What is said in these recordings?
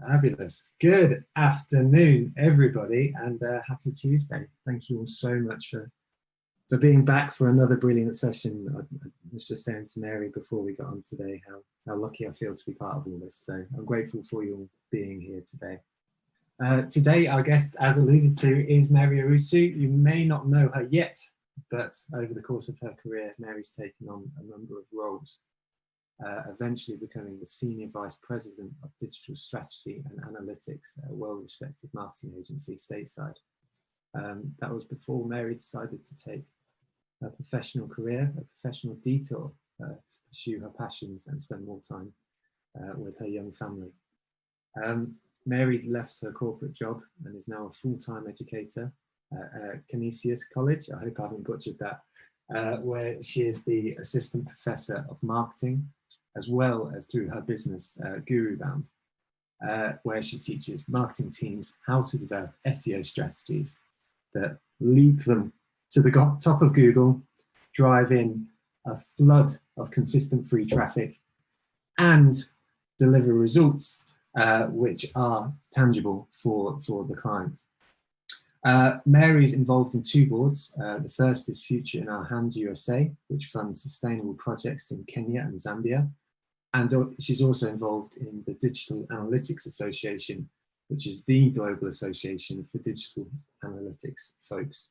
Fabulous. Good afternoon, everybody, and happy Tuesday. Thank you all so much for being back for another brilliant session. I was just saying to Mary before we got on today how lucky I feel to be part of all this. So I'm grateful for you all being here today. Today, our guest, as alluded to, is Mary Owusu. You may not know her yet, but over the course of her career, Mary's taken on a number of roles. Eventually becoming the Senior Vice President of Digital Strategy and Analytics at a well-respected marketing agency stateside. That was before Mary decided to take a professional career, a professional detour to pursue her passions and spend more time with her young family. Mary left her corporate job and is now a full-time educator at Canisius College. I hope I haven't butchered that, where she is the Assistant Professor of Marketing, as well as through her business, GuruBound, where she teaches marketing teams how to develop SEO strategies that leap them to the top of Google, drive in a flood of consistent free traffic, and deliver results which are tangible for the client. Mary's involved in two boards. The first is Future in Our Hands USA, which funds sustainable projects in Kenya and Zambia. And she's also involved in the Digital Analytics Association, which is the global association for digital analytics folks.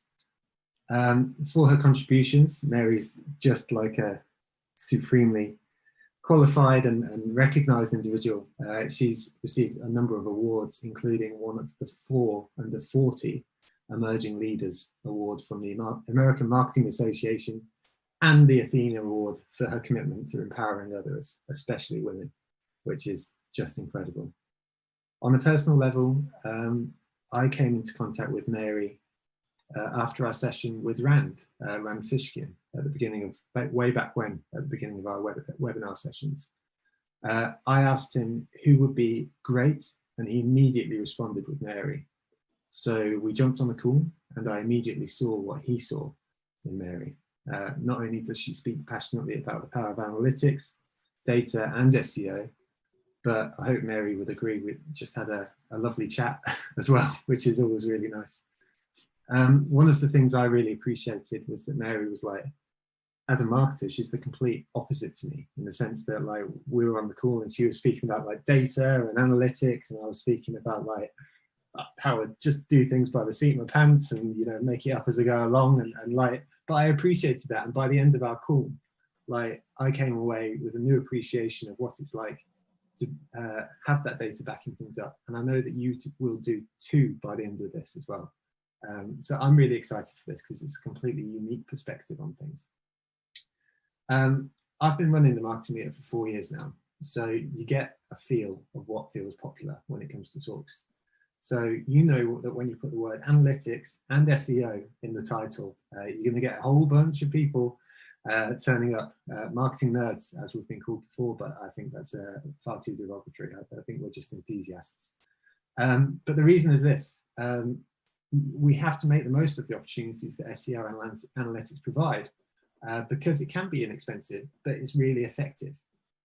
For her contributions, Mary's just like a supremely qualified and recognized individual. She's received a number of awards, including one of the 4 under 40 Emerging Leaders Award from the American Marketing Association, and the Athena Award for her commitment to empowering others, especially women, which is just incredible. On a personal level, I came into contact with Mary after our session with Rand Fishkin at the beginning of, way back when, at the beginning of our webinar sessions. I asked him who would be great, and he immediately responded with Mary. So we jumped on a call, and I immediately saw what he saw in Mary. Not only does she speak passionately about the power of analytics, data, and SEO, but I hope Mary would agree we just had a lovely chat as well, which is always really nice. One of the things I really appreciated was that Mary was like, as a marketer, she's the complete opposite to me, in the sense that like we were on the call and she was speaking about like data and analytics, and I was speaking about like how I just do things by the seat of my pants and, you know, make it up as I go along and like, but I appreciated that. And by the end of our call, like I came away with a new appreciation of what it's like to have that data backing things up. And I know that you will do too by the end of this as well. So I'm really excited for this because it's a completely unique perspective on things. I've been running the Marketing Meter for 4 years now. So you get a feel of what feels popular when it comes to talks. So you know that when you put the word analytics and SEO in the title, you're going to get a whole bunch of people turning up, marketing nerds, as we've been called before, but I think that's far too derogatory. I think we're just enthusiasts. But the reason is this. We have to make the most of the opportunities that SEO and analytics provide, because it can be inexpensive, but it's really effective.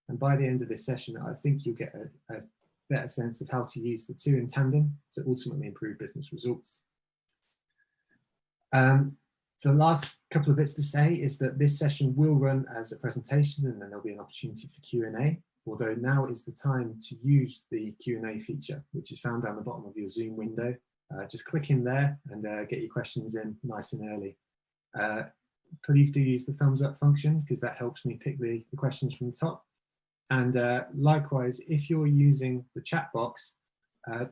And by the end of this session, I think you'll get a better sense of how to use the two in tandem to ultimately improve business results. The last couple of bits to say is that this session will run as a presentation, and then there'll be an opportunity for Q&A, although now is the time to use the Q&A feature, which is found down the bottom of your Zoom window. Just click in there and get your questions in nice and early. Please do use the thumbs up function, because that helps me pick the questions from the top. And likewise, if you're using the chat box,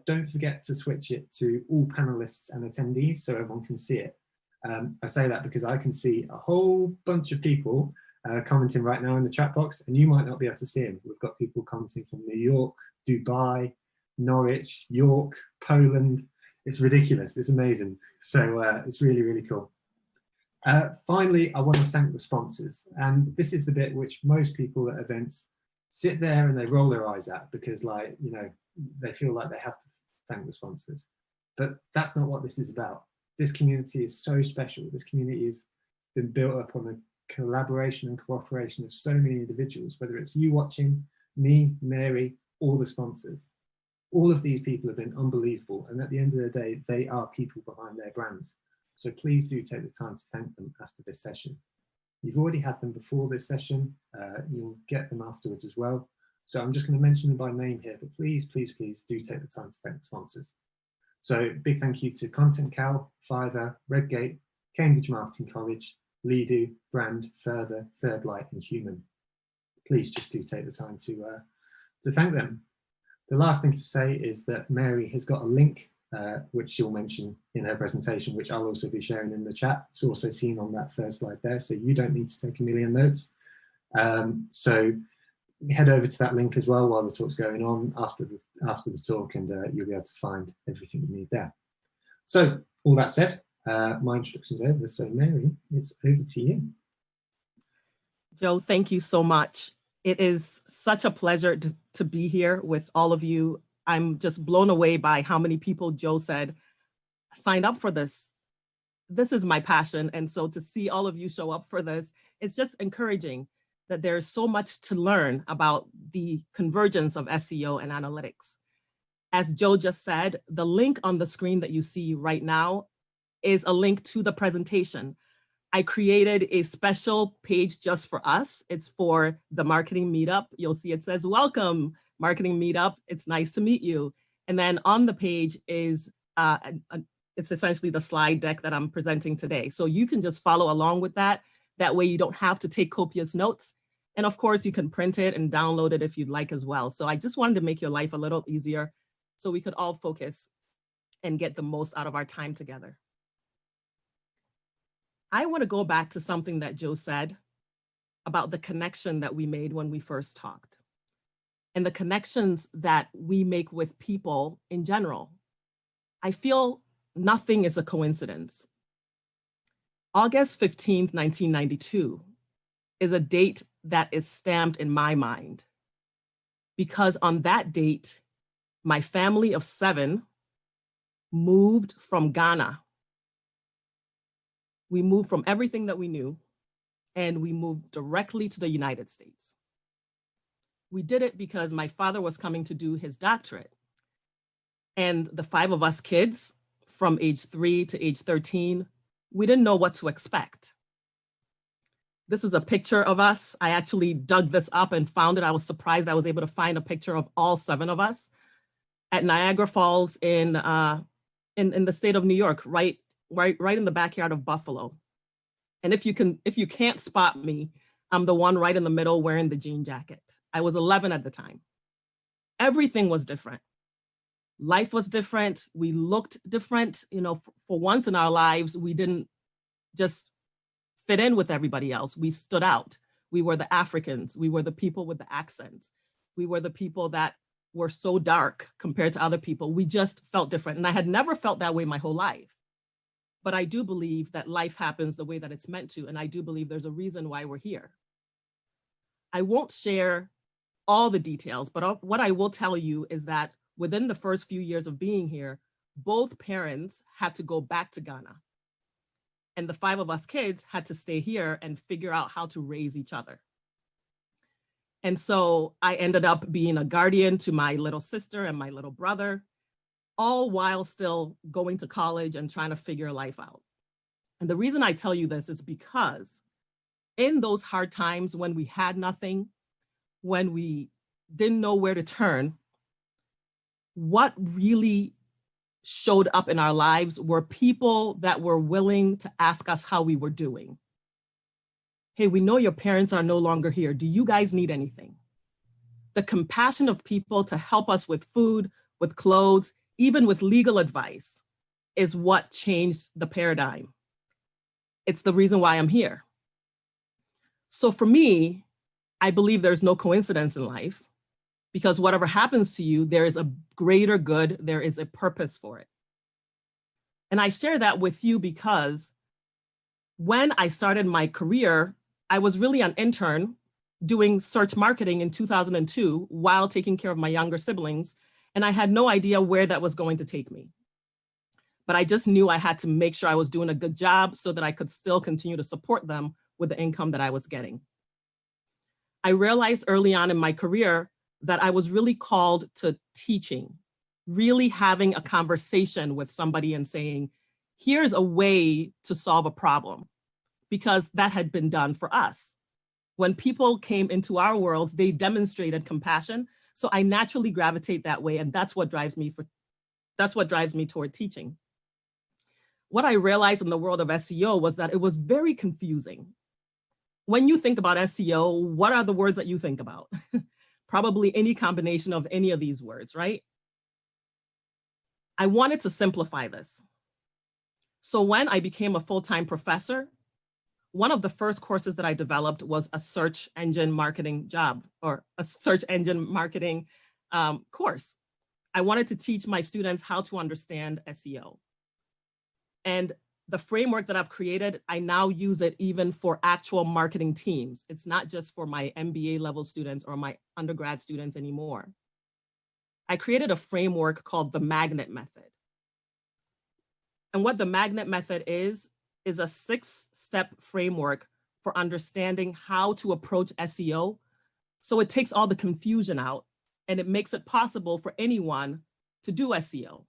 don't forget to switch it to all panelists and attendees so everyone can see it. I say that because I can see a whole bunch of people commenting right now in the chat box, and you might not be able to see them. We've got people commenting from New York, Dubai, Norwich, York, Poland. It's ridiculous. It's amazing. So it's really, really cool. Finally, I want to thank the sponsors. And this is the bit which most people at events sit there and they roll their eyes at, because, like, you know, they feel like they have to thank the sponsors. But that's not what this is about. This community is so special. This community has been built up on the collaboration and cooperation of so many individuals, whether it's you watching, me, Mary, or the sponsors. All of these people have been unbelievable. And at the end of the day, they are people behind their brands. So please do take the time to thank them after this session. You've already had them before this session. You'll get them afterwards as well. So I'm just going to mention them by name here, but please, please, please do take the time to thank the sponsors. So big thank you to Content Cal, Fiverr, Redgate, Cambridge Marketing College, Ledo, Brand, Further, Third Light, and Human. Please just do take the time to thank them. The last thing to say is that Mary has got a link which she'll mention in her presentation, which I'll also be sharing in the chat. It's also seen on that first slide there, so you don't need to take a million notes. So head over to that link as well while the talk's going on after the talk, and you'll be able to find everything you need there. So all that said, my introduction's over. So Mary, it's over to you. Joe, thank you so much. It is such a pleasure to be here with all of you. I'm just blown away by how many people Joe said signed up for this. This is my passion. And so to see all of you show up for this, it's just encouraging that there's so much to learn about the convergence of SEO and analytics. As Joe just said, the link on the screen that you see right now is a link to the presentation. I created a special page just for us. It's for the marketing meetup. You'll see it says, welcome, marketing meetup. It's nice to meet you. And then on the page is, it's essentially the slide deck that I'm presenting today. So you can just follow along with that. That way you don't have to take copious notes. And of course you can print it and download it if you'd like as well. So I just wanted to make your life a little easier so we could all focus and get the most out of our time together. I want to go back to something that Joe said about the connection that we made when we first talked and the connections that we make with people in general. I feel nothing is a coincidence. August 15th, 1992 is a date that is stamped in my mind because on that date, my family of 7 moved from Ghana. We moved from everything that we knew and we moved directly to the United States. We did it because my father was coming to do his doctorate. And the 5 of us kids from age 3 to age 13, we didn't know what to expect. This is a picture of us. I actually dug this up and found it. I was surprised I was able to find a picture of all 7 of us at Niagara Falls in the state of New York, right in the backyard of Buffalo. And if you can't spot me, I'm the one right in the middle wearing the jean jacket. I was 11 at the time. Everything was different. Life was different. We looked different. You know, for once in our lives, we didn't just fit in with everybody else. We stood out. We were the Africans. We were the people with the accents. We were the people that were so dark compared to other people. We just felt different. And I had never felt that way my whole life. But I do believe that life happens the way that it's meant to. And I do believe there's a reason why we're here. I won't share all the details, but what I will tell you is that within the first few years of being here, both parents had to go back to Ghana. And the 5 of us kids had to stay here and figure out how to raise each other. And so I ended up being a guardian to my little sister and my little brother, all while still going to college and trying to figure life out. And the reason I tell you this is because in those hard times when we had nothing, when we didn't know where to turn, what really showed up in our lives were people that were willing to ask us how we were doing. Hey, we know your parents are no longer here. Do you guys need anything? The compassion of people to help us with food, with clothes, even with legal advice is what changed the paradigm. It's the reason why I'm here. So for me, I believe there's no coincidence in life because whatever happens to you, there is a greater good, there is a purpose for it. And I share that with you because when I started my career, I was really an intern doing search marketing in 2002 while taking care of my younger siblings. And I had no idea where that was going to take me. But I just knew I had to make sure I was doing a good job so that I could still continue to support them with the income that I was getting. I realized early on in my career that I was really called to teaching. really having a conversation with somebody and saying, here's a way to solve a problem, because that had been done for us. When people came into our worlds, they demonstrated compassion. So I naturally gravitate that way, and that's what drives me toward teaching. What I realized in the world of SEO was that it was very confusing. When you think about SEO, what are the words that you think about? Probably any combination of any of these words, right? I wanted to simplify this. So when I became a full-time professor, one of the first courses that I developed was a search engine marketing job, or a search engine marketing course. I wanted to teach my students how to understand SEO. And the framework that I've created, I now use it even for actual marketing teams. It's not just for my MBA level students or my undergrad students anymore. I created a framework called the magnet method. And what the magnet method is a 6-step framework for understanding how to approach SEO. So it takes all the confusion out and it makes it possible for anyone to do SEO.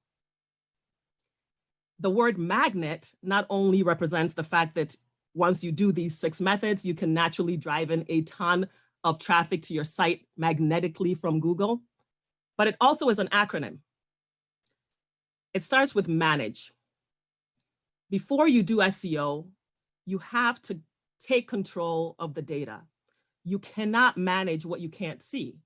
The word magnet not only represents the fact that once you do these 6 methods, you can naturally drive in a ton of traffic to your site magnetically from Google, but it also is an acronym. It starts with manage. Before you do SEO, you have to take control of the data. You cannot manage what you can't see.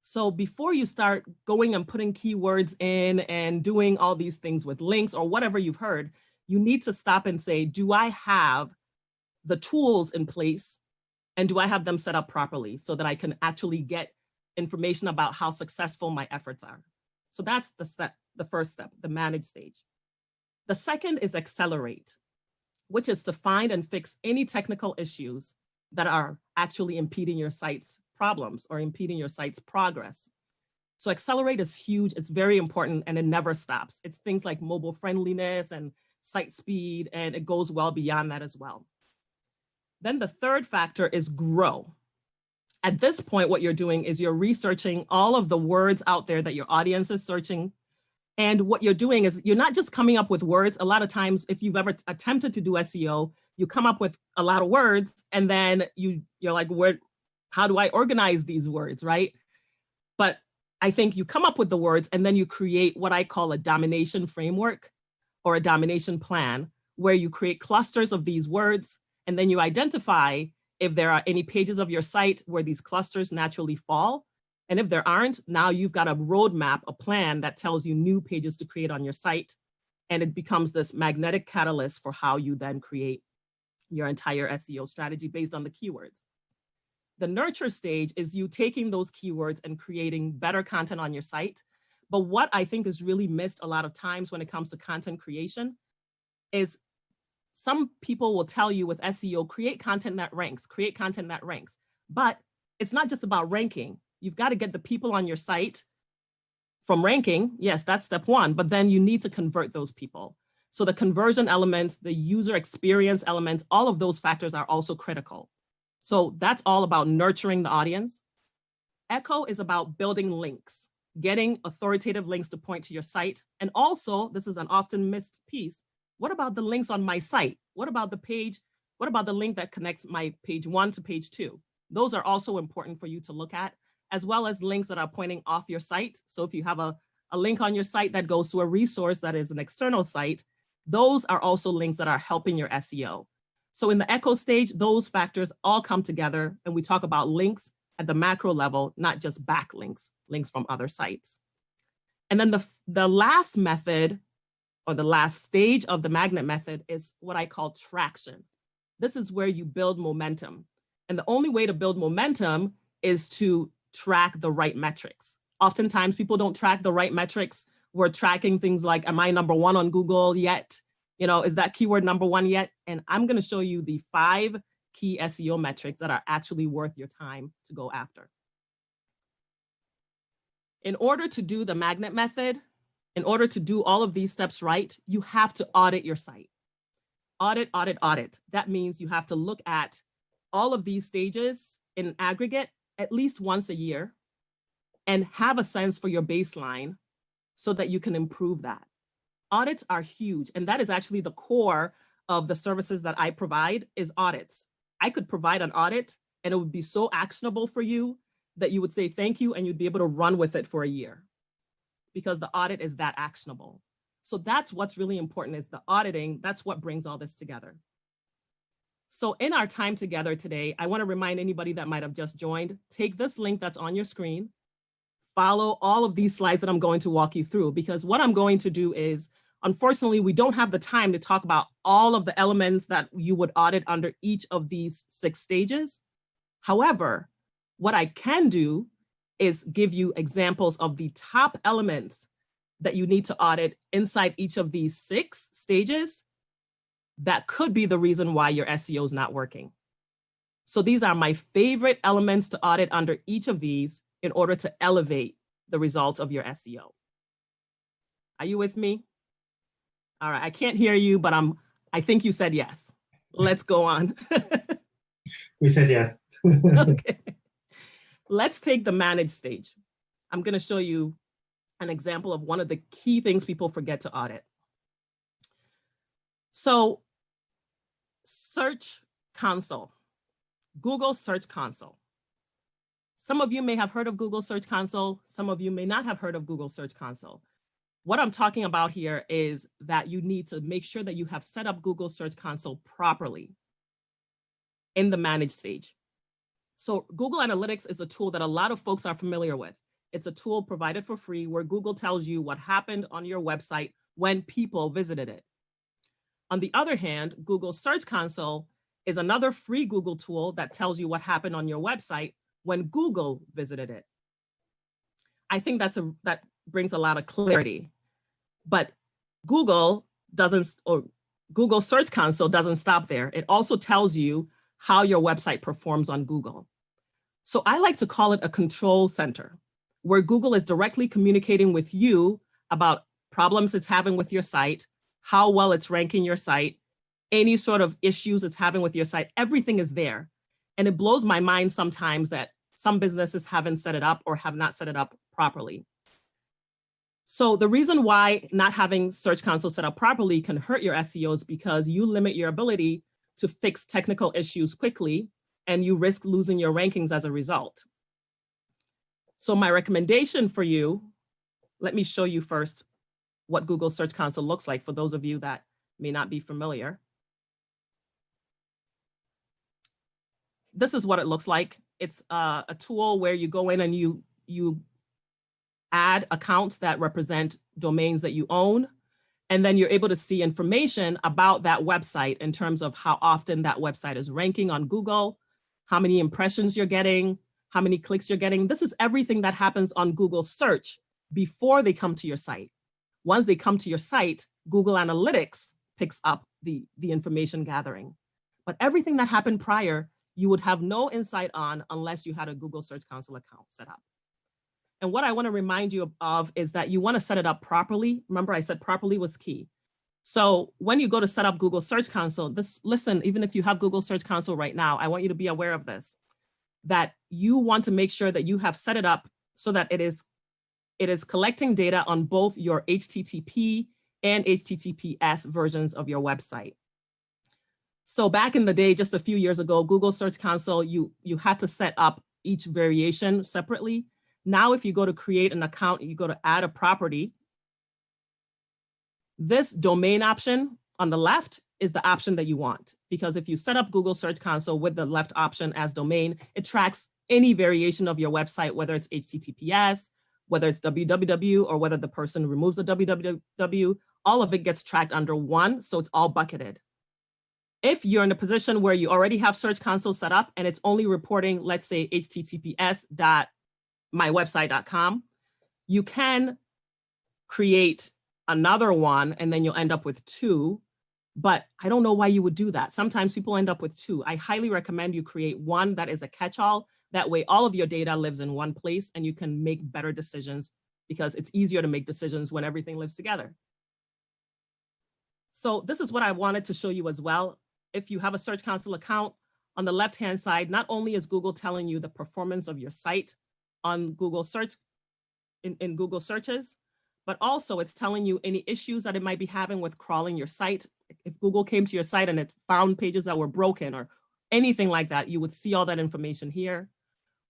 So before you start going and putting keywords in and doing all these things with links or whatever you've heard, you need to stop and say, do I have the tools in place and do I have them set up properly so that I can actually get information about how successful my efforts are? So that's the first step, the manage stage. The second is accelerate, which is to find and fix any technical issues that are actually impeding your site's problems or impeding your site's progress. So accelerate is huge. It's very important and it never stops. It's things like mobile friendliness and site speed, and it goes well beyond that as well. Then the third factor is grow. At this point, what you're doing is you're researching all of the words out there that your audience is searching. And what you're doing is you're not just coming up with words. A lot of times, if you've ever attempted to do SEO, you come up with a lot of words and then you're like, how do I organize these words, right? But I think you come up with the words and then you create what I call a domination framework or a domination plan, where you create clusters of these words and then you identify if there are any pages of your site where these clusters naturally fall. And if there aren't, now you've got a roadmap, a plan that tells you new pages to create on your site. And it becomes this magnetic catalyst for how you then create your entire SEO strategy based on the keywords. The nurture stage is you taking those keywords and creating better content on your site. But what I think is really missed a lot of times when it comes to content creation is some people will tell you with SEO, create content that ranks, create content that ranks. But it's not just about ranking. You've got to get the people on your site from ranking. Yes, that's step one, but then you need to convert those people. So the conversion elements, the user experience elements, all of those factors are also critical. So that's all about nurturing the audience. Echo is about building links, getting authoritative links to point to your site. And also, this is an often missed piece. What about the links on my site? What about the page? What about the link that connects my page 1 to page 2? Those are also important for you to look at, as well as links that are pointing off your site. So if you have a link on your site that goes to a resource that is an external site, those are also links that are helping your SEO. So in the echo stage, those factors all come together, and we talk about links at the macro level, not just backlinks, links from other sites. And then the last method, or the last stage of the magnet method, is what I call traction. This is where you build momentum. And the only way to build momentum is to track the right metrics. Oftentimes people don't track the right metrics. We're tracking things like, am I #1 on Google yet? Is that keyword #1 yet? And I'm going to show you the 5 key SEO metrics that are actually worth your time to go after. In order to do the magnet method, in order to do all of these steps right, you have to audit your site. Audit, audit, audit. That means you have to look at all of these stages in aggregate at least once a year and have a sense for your baseline so that you can improve that. Audits are huge, and that is actually the core of the services that I provide is audits. I could provide an audit and it would be so actionable for you that you would say thank you and you'd be able to run with it for a year because the audit is that actionable. So that's what's really important is the auditing. That's what brings all this together. So in our time together today, I want to remind anybody that might have just joined, take this link that's on your screen, follow all of these slides that I'm going to walk you through, because what I'm going to do is, unfortunately, we don't have the time to talk about all of the elements that you would audit under each of these 6 stages. However, what I can do is give you examples of the top elements that you need to audit inside each of these 6 stages that could be the reason why your SEO is not working. So these are my favorite elements to audit under each of these in order to elevate the results of your SEO. Are you with me? All right, I can't hear you, but I think you said yes. Let's go on. We said yes. Okay. Let's take the manage stage. I'm going to show you an example of one of the key things people forget to audit. So Search Console, Google Search Console. Some of you may have heard of Google Search Console. Some of you may not have heard of Google Search Console. What I'm talking about here is that you need to make sure that you have set up Google Search Console properly in the manage stage. So Google Analytics is a tool that a lot of folks are familiar with. It's a tool provided for free where Google tells you what happened on your website when people visited it. On the other hand, Google Search Console is another free Google tool that tells you what happened on your website when Google visited it. I think that brings a lot of clarity. But Google Search Console doesn't stop there. It also tells you how your website performs on Google. So I like to call it a control center, where Google is directly communicating with you about problems it's having with your site, how well it's ranking your site, any sort of issues it's having with your site, everything is there. And it blows my mind sometimes that some businesses haven't set it up or have not set it up properly. So the reason why not having Search Console set up properly can hurt your SEO is because you limit your ability to fix technical issues quickly, and you risk losing your rankings as a result. So my recommendation for you, let me show you first what Google Search Console looks like for those of you that may not be familiar. This is what it looks like. It's a tool where you go in and you add accounts that represent domains that you own, and then you're able to see information about that website in terms of how often that website is ranking on Google, how many impressions you're getting, how many clicks you're getting. This is everything that happens on Google search before they come to your site. Once they come to your site, Google Analytics picks up the information gathering. But everything that happened prior, you would have no insight on unless you had a Google Search Console account set up. And what I want to remind you of is that you want to set it up properly. Remember, I said properly was key. So when you go to set up Google Search Console, listen, even if you have Google Search Console right now, I want you to be aware of this, that you want to make sure that you have set it up so that it is collecting data on both your HTTP and HTTPS versions of your website. So back in the day, just a few years ago, Google Search Console, you had to set up each variation separately. Now, if you go to create an account, you go to add a property, this domain option on the left is the option that you want. Because if you set up Google Search Console with the left option as domain, it tracks any variation of your website, whether it's HTTPS, whether it's www, or whether the person removes the www, all of it gets tracked under one, so it's all bucketed. If you're in a position where you already have Search Console set up and it's only reporting, let's say, https.mywebsite.com, you can create another one and then you'll end up with 2. But I don't know why you would do that. Sometimes people end up with 2. I highly recommend you create one that is a catch-all. That way, all of your data lives in one place and you can make better decisions because it's easier to make decisions when everything lives together. So this is what I wanted to show you as well. If you have a Search Console account, on the left-hand side, not only is Google telling you the performance of your site on Google search in Google searches, but also it's telling you any issues that it might be having with crawling your site. If Google came to your site and it found pages that were broken or anything like that, you would see all that information here.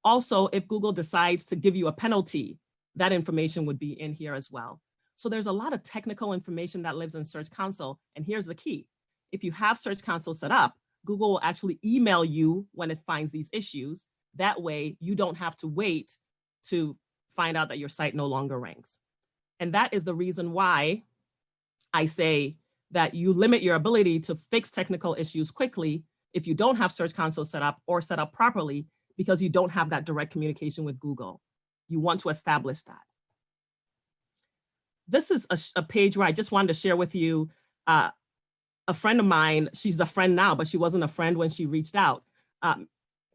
Also, if Google decides to give you a penalty, that information would be in here as well. So there's a lot of technical information that lives in Search Console. And here's the key. If you have Search Console set up, Google will actually email you when it finds these issues. That way, you don't have to wait to find out that your site no longer ranks. And that is the reason why I say that you limit your ability to fix technical issues quickly if you don't have Search Console set up or set up properly, because you don't have that direct communication with Google. You want to establish that. This is a page where I just wanted to share with you a friend of mine. She's a friend now, but she wasn't a friend when she reached out.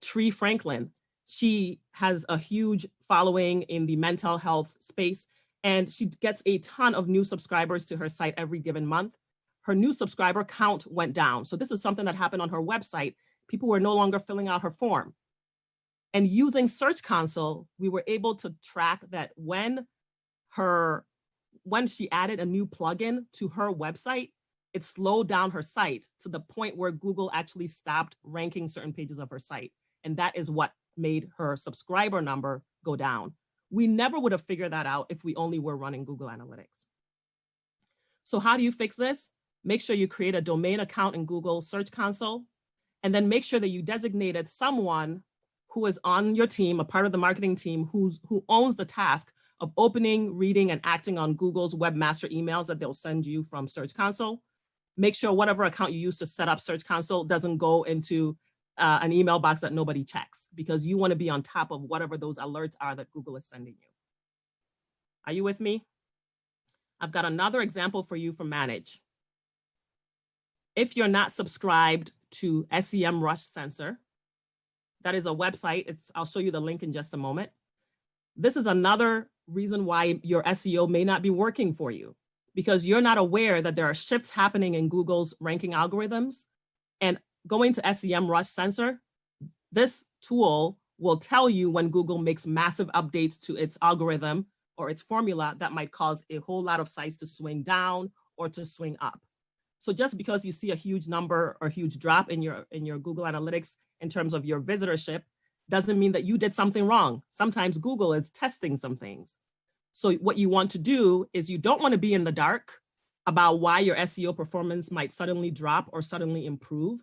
Tree Franklin. She has a huge following in the mental health space, and she gets a ton of new subscribers to her site every given month. Her new subscriber count went down. So this is something that happened on her website. People were no longer filling out her form. And using Search Console, we were able to track that when she added a new plugin to her website, it slowed down her site to the point where Google actually stopped ranking certain pages of her site. And that is what made her subscriber number go down. We never would have figured that out if we only were running Google Analytics. So how do you fix this? Make sure you create a domain account in Google Search Console, and then make sure that you designated someone who is on your team, a part of the marketing team, who owns the task of opening, reading, and acting on Google's webmaster emails that they'll send you from Search Console. Make sure whatever account you use to set up Search Console doesn't go into an email box that nobody checks, because you want to be on top of whatever those alerts are that Google is sending you. Are you with me? I've got another example for you from Manage. If you're not subscribed to SEMrush Sensor, that is a website. I'll show you the link in just a moment. This is another reason why your SEO may not be working for you, because you're not aware that there are shifts happening in Google's ranking algorithms. And going to SEMrush Sensor, this tool will tell you when Google makes massive updates to its algorithm or its formula that might cause a whole lot of sites to swing down or to swing up. So just because you see a huge number or huge drop in your Google Analytics in terms of your visitorship doesn't mean that you did something wrong. Sometimes Google is testing some things. So what you want to do is you don't want to be in the dark about why your SEO performance might suddenly drop or suddenly improve.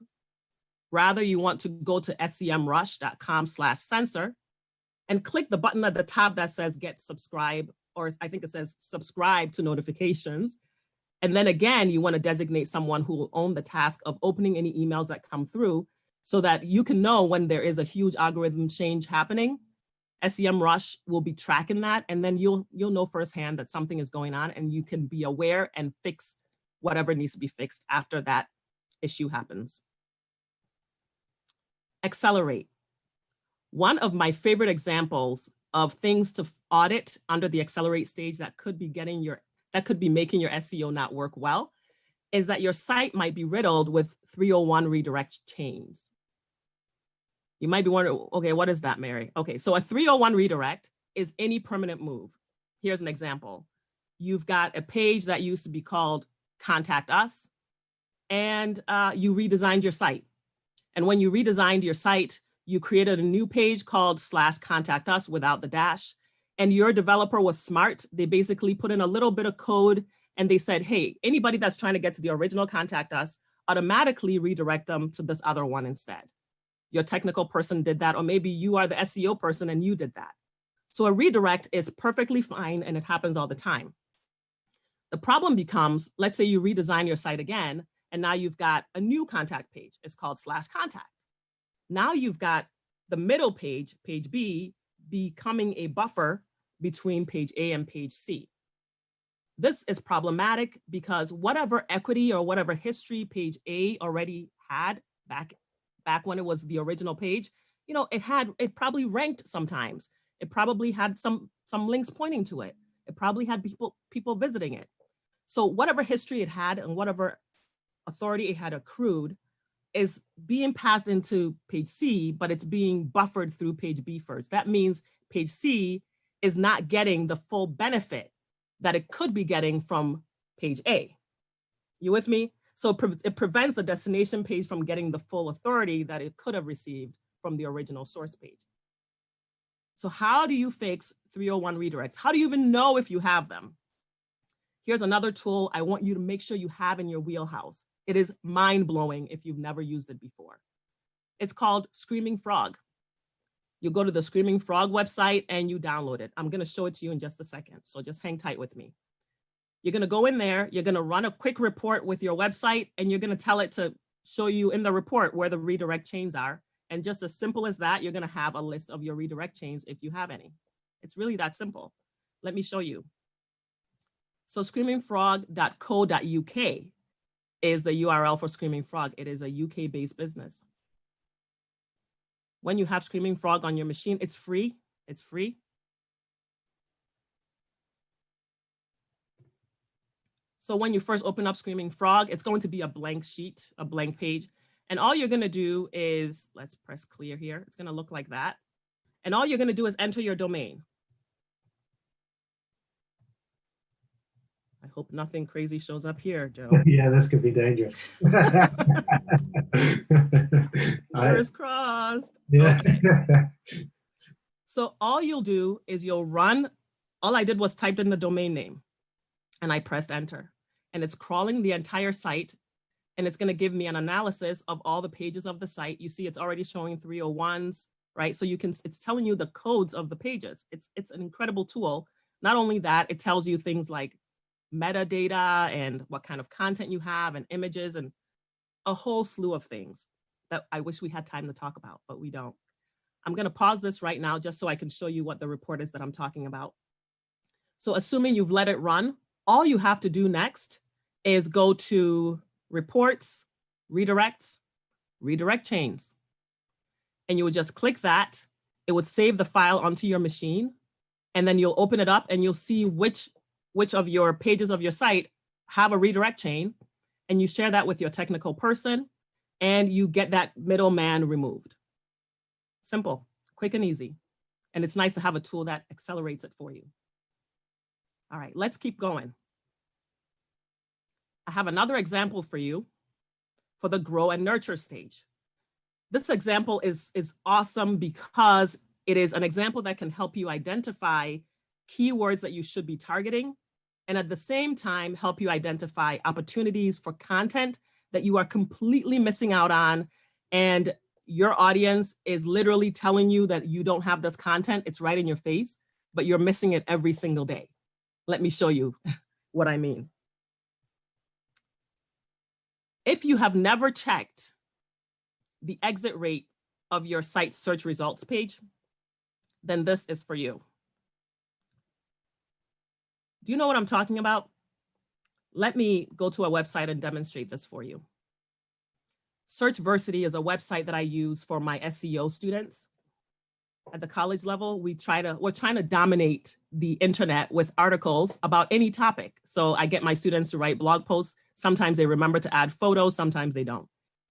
Rather, you want to go to semrush.com/sensor and click the button at the top that says get subscribe, or I think it says subscribe to notifications. And then again, you want to designate someone who will own the task of opening any emails that come through so that you can know when there is a huge algorithm change happening. SEMrush will be tracking that, and then you'll know firsthand that something is going on, and you can be aware and fix whatever needs to be fixed after that issue happens. Accelerate. One of my favorite examples of things to audit under the accelerate stage that could be making your SEO not work well is that your site might be riddled with 301 redirect chains. You might be wondering, okay, what is that, Mary? Okay, so a 301 redirect is any permanent move. Here's an example. You've got a page that used to be called Contact Us, and you redesigned your site. And when you redesigned your site, you created a new page called /Contact Us without the dash. And your developer was smart. They basically put in a little bit of code and they said, hey, anybody that's trying to get to the original Contact Us, automatically redirect them to this other one instead. Your technical person did that, or maybe you are the SEO person and you did that. So a redirect is perfectly fine and it happens all the time. The problem becomes, let's say you redesign your site again, and now you've got a new contact page. It's called /contact. Now you've got the middle page, page B, becoming a buffer between page A and page C. This is problematic because whatever equity or whatever history page A already had back when it was the original page, it probably ranked sometimes. It probably had some links pointing to it. It probably had people visiting it. So whatever history it had and whatever authority it had accrued is being passed into page C, but it's being buffered through page B first. That means page C is not getting the full benefit that it could be getting from page A. You with me? So it prevents the destination page from getting the full authority that it could have received from the original source page. So how do you fix 301 redirects? How do you even know if you have them? Here's another tool I want you to make sure you have in your wheelhouse. It is mind-blowing if you've never used it before. It's called Screaming Frog. You go to the Screaming Frog website and you download it. I'm going to show it to you in just a second, so just hang tight with me. You're going to go in there, you're going to run a quick report with your website, and you're going to tell it to show you in the report where the redirect chains are. And just as simple as that, you're going to have a list of your redirect chains if you have any. It's really that simple. Let me show you. So screamingfrog.co.uk is the URL for Screaming Frog. It is a UK-based business. When you have Screaming Frog on your machine, it's free. It's free. So when you first open up Screaming Frog, it's going to be a blank sheet, a blank page. And all you're going to do is, let's press clear here. It's going to look like that. And all you're going to do is enter your domain. I hope nothing crazy shows up here, Joe. Yeah, this could be dangerous. Fingers crossed. Yeah. Okay. So all you'll do is you'll run, all I did was type in the domain name and I pressed enter. And it's crawling the entire site. And it's going to give me an analysis of all the pages of the site. You see, it's already showing 301s, right? So it's telling you the codes of the pages. It's an incredible tool. Not only that, it tells you things like metadata and what kind of content you have and images and a whole slew of things that I wish we had time to talk about, but we don't. I'm going to pause this right now just so I can show you what the report is that I'm talking about. So assuming you've let it run, all you have to do next is go to reports, redirects, redirect chains. And you would just click that. It would save the file onto your machine. And then you'll open it up and you'll see which of your pages of your site have a redirect chain. And you share that with your technical person and you get that middleman removed. Simple, quick and easy. And it's nice to have a tool that accelerates it for you. All right, let's keep going. I have another example for you for the grow and nurture stage. This example is awesome because it is an example that can help you identify keywords that you should be targeting and at the same time help you identify opportunities for content that you are completely missing out on and your audience is literally telling you that you don't have this content. It's right in your face, but you're missing it every single day. Let me show you what I mean. If you have never checked the exit rate of your site search results page, then this is for you. Do you know what I'm talking about? Let me go to a website and demonstrate this for you. Searchversity is a website that I use for my SEO students. At the college level, we're trying to dominate the internet with articles about any topic. So I get my students to write blog posts. Sometimes they remember to add photos, sometimes they don't.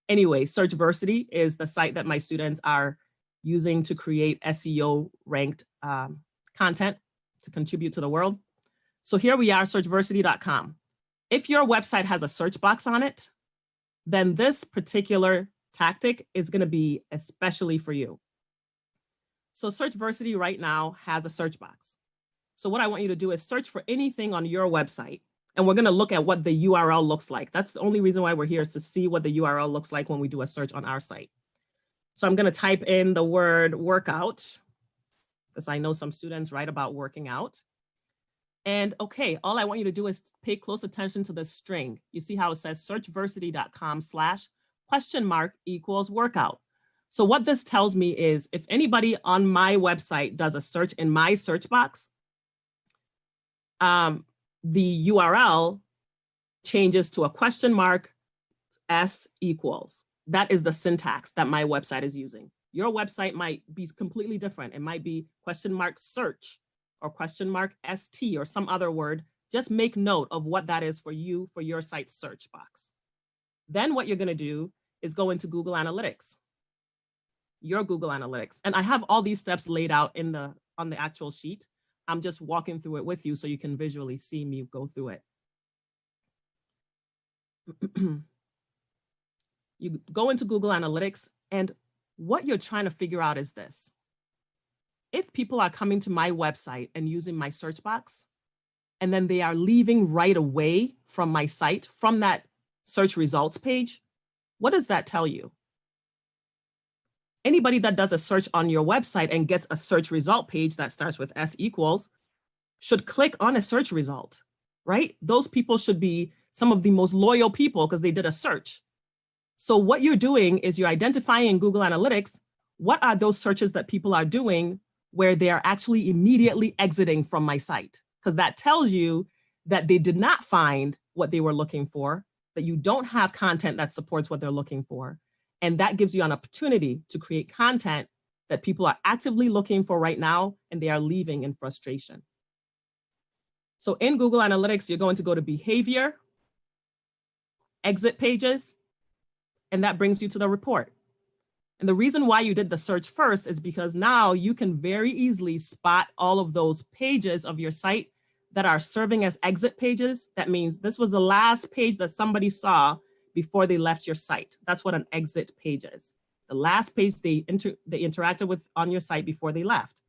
Anyway, Searchversity is the site that my students are using to create SEO ranked content to contribute to the world. So here we are, searchversity.com. If your website has a search box on it, then this particular tactic is going to be especially for you. So Searchversity right now has a search box. So what I want you to do is search for anything on your website. And we're going to look at what the URL looks like. That's the only reason why we're here is to see what the URL looks like when we do a search on our site. So I'm going to type in the word workout because I know some students write about working out. And okay, all I want you to do is pay close attention to the string. You see how it says searchversity.com/?workout. So what this tells me is if anybody on my website does a search in my search box, the URL changes to a $S equals. That is the syntax that my website is using. Your website might be completely different. It might be $search or $ST or some other word. Just make note of what that is for you for your site's search box. Then what you're going to do is go into Google Analytics, your Google Analytics. And I have all these steps laid out on the actual sheet. I'm just walking through it with you so you can visually see me go through it. You go into Google Analytics, and what you're trying to figure out is this. If people are coming to my website and using my search box, and then they are leaving right away from my site, from that search results page, what does that tell you? Anybody that does a search on your website and gets a search result page that starts with S equals should click on a search result, right? Those people should be some of the most loyal people because they did a search. So what you're doing is you're identifying in Google Analytics, what are those searches that people are doing where they are actually immediately exiting from my site? Because that tells you that they did not find what they were looking for, that you don't have content that supports what they're looking for. And that gives you an opportunity to create content that people are actively looking for right now, and they are leaving in frustration. So in Google Analytics, you're going to go to behavior, exit pages, and that brings you to the report. And the reason why you did the search first is because now you can very easily spot all of those pages of your site that are serving as exit pages. That means this was the last page that somebody saw before they left your site. That's what an exit page is. The last page they interacted with on your site before they left.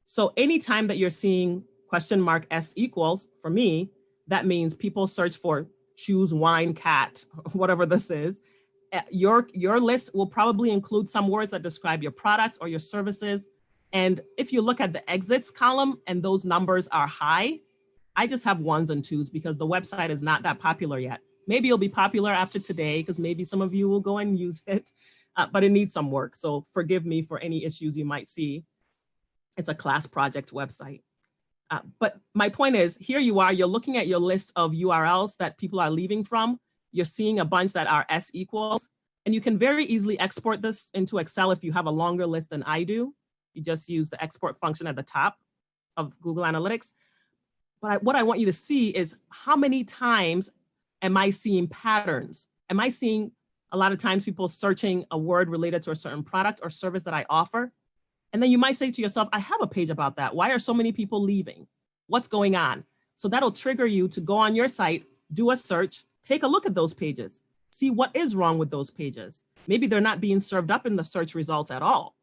So anytime that you're seeing question mark S equals, for me, that means people search for choose wine cat, whatever this is. Your list will probably include some words that describe your products or your services. And if you look at the exits column and those numbers are high, I just have ones and twos because the website is not that popular yet. Maybe it'll be popular after today because maybe some of you will go and use it, but it needs some work. So forgive me for any issues you might see. It's a class project website. But my point is, here you are, you're looking at your list of URLs that people are leaving from. You're seeing a bunch that are S equals, and you can very easily export this into Excel if you have a longer list than I do. You just use the export function at the top of Google Analytics. But what I want you to see is how many times am I seeing patterns? Am I seeing a lot of times people searching a word related to a certain product or service that I offer? And then you might say to yourself, I have a page about that. Why are so many people leaving? What's going on? So that'll trigger you to go on your site, do a search, take a look at those pages, see what is wrong with those pages. Maybe they're not being served up in the search results at all,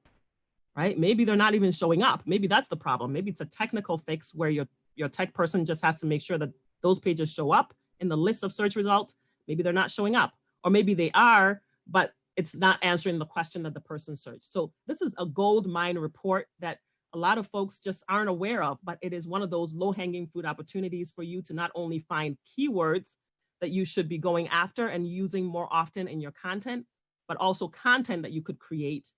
right? Maybe they're not even showing up. Maybe that's the problem. Maybe it's a technical fix where your tech person just has to make sure that those pages show up in the list of search results. Maybe they're not showing up, or maybe they are, but it's not answering the question that the person searched. So this is a gold mine report that a lot of folks just aren't aware of, but it is one of those low-hanging fruit opportunities for you to not only find keywords that you should be going after and using more often in your content, but also content that you could create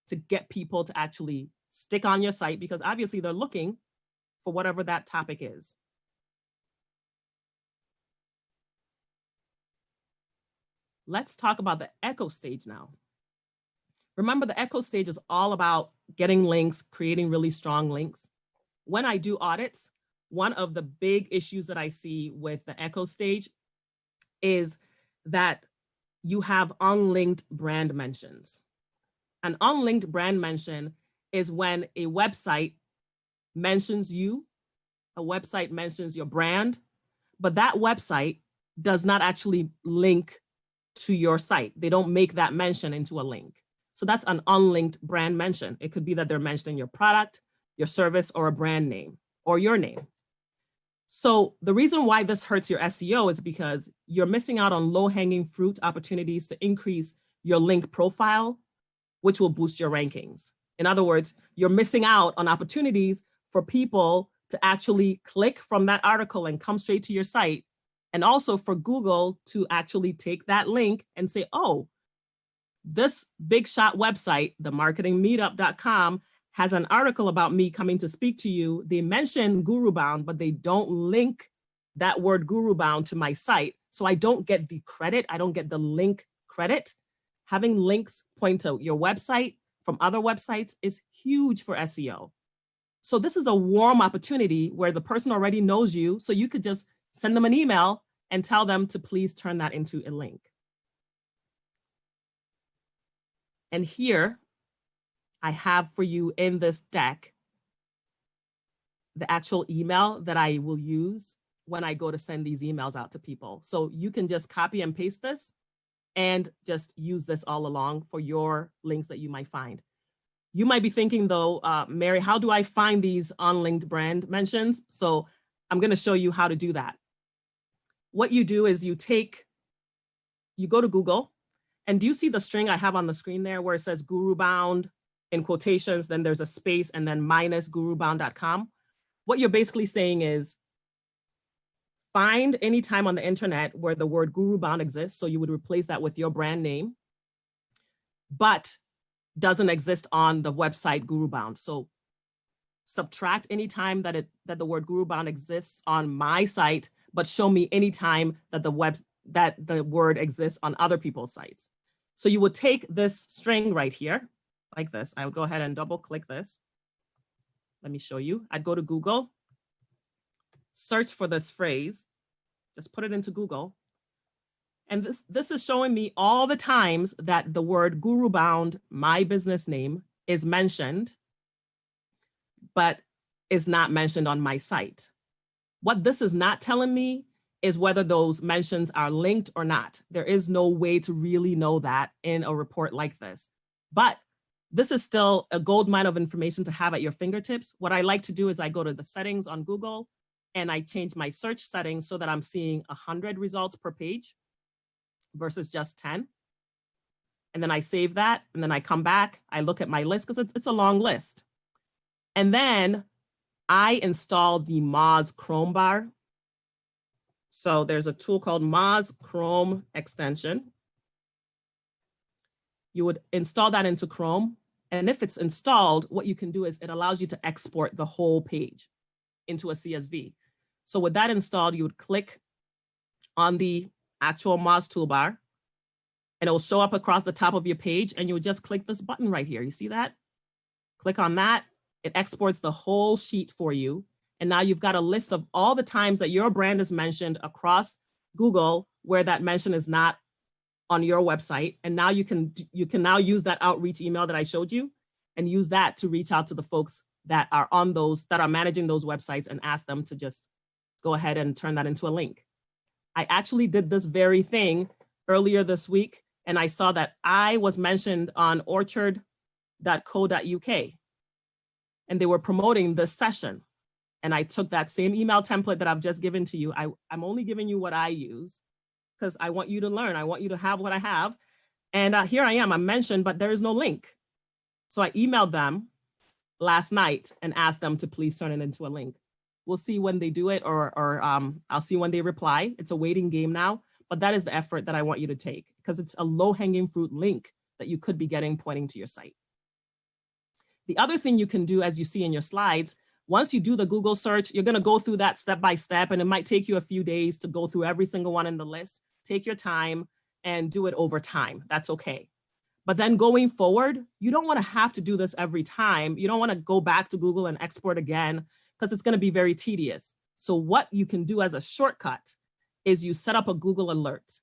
to get people to actually stick on your site, because obviously they're looking for whatever that topic is. Let's talk about the echo stage now. Remember, the echo stage is all about getting links, creating really strong links. When I do audits, one of the big issues that I see with the echo stage is that you have unlinked brand mentions. An unlinked brand mention is when a website mentions you, a website mentions your brand, but that website does not actually link to your site. They don't make that mention into a link. So that's an unlinked brand mention. It could be that they're mentioning your product, your service, or a brand name, or your name. So the reason why this hurts your SEO is because you're missing out on low-hanging fruit opportunities to increase your link profile, which will boost your rankings. In other words, you're missing out on opportunities for people to actually click from that article and come straight to your site, and also for Google to actually take that link and say, oh, this big shot website, themarketingmeetup.com, has an article about me coming to speak to you. They mention GuruBound, but they don't link that word GuruBound to my site. So I don't get the credit. I don't get the link credit. Having links point to your website from other websites is huge for SEO. So this is a warm opportunity where the person already knows you. So you could just send them an email and tell them to please turn that into a link. And here I have for you in this deck the actual email that I will use when I go to send these emails out to people. So you can just copy and paste this and just use this all along for your links that you might find. You might be thinking though, Mary, how do I find these unlinked brand mentions? So I'm going to show you how to do that. What you do is you go to Google, and do you see the string I have on the screen there where it says Guru Bound in quotations, then there's a space and then minus gurubound.com? What you're basically saying is find any time on the internet where the word Guru Bound exists. So you would replace that with your brand name, but doesn't exist on the website Guru Bound. So subtract any time that the word Guru Bound exists on my site, but show me any time that the word exists on other people's sites. So you would take this string right here, like this. I would go ahead and double click this. Let me show you. I'd go to Google, search for this phrase, just put it into Google. And this is showing me all the times that the word Guru Bound, my business name, is mentioned, but is not mentioned on my site. What this is not telling me is whether those mentions are linked or not. There is no way to really know that in a report like this. But this is still a gold mine of information to have at your fingertips. What I like to do is I go to the settings on Google and I change my search settings so that I'm seeing 100 results per page versus just 10. And then I save that, and then I come back, I look at my list because it's a long list. And then I install the Moz Chrome bar. So there's a tool called Moz Chrome extension. You would install that into Chrome. And if it's installed, what you can do is it allows you to export the whole page into a CSV. So with that installed, you would click on the actual Moz toolbar, and it will show up across the top of your page, and you would just click this button right here. You see that? Click on that. It exports the whole sheet for you. And now you've got a list of all the times that your brand is mentioned across Google where that mention is not on your website. And now you can now use that outreach email that I showed you and use that to reach out to the folks that are on those, that are managing those websites, and ask them to just go ahead and turn that into a link. I actually did this very thing earlier this week, and I saw that I was mentioned on orchard.co.uk, and they were promoting this session. And I took that same email template that I've just given to you. I'm only giving you what I use because I want you to learn. I want you to have what I have. And here I am, I'm mentioned, but there is no link. So I emailed them last night and asked them to please turn it into a link. We'll see when they do it, or I'll see when they reply. It's a waiting game now, but that is the effort that I want you to take because it's a low-hanging fruit link that you could be getting pointing to your site. The other thing you can do, as you see in your slides, once you do the Google search, you're going to go through that step by step, and it might take you a few days to go through every single one in the list. Take your time and do it over time. That's okay. But then going forward, you don't want to have to do this every time. You don't want to go back to Google and export again because it's going to be very tedious. So what you can do as a shortcut is you set up a Google alert.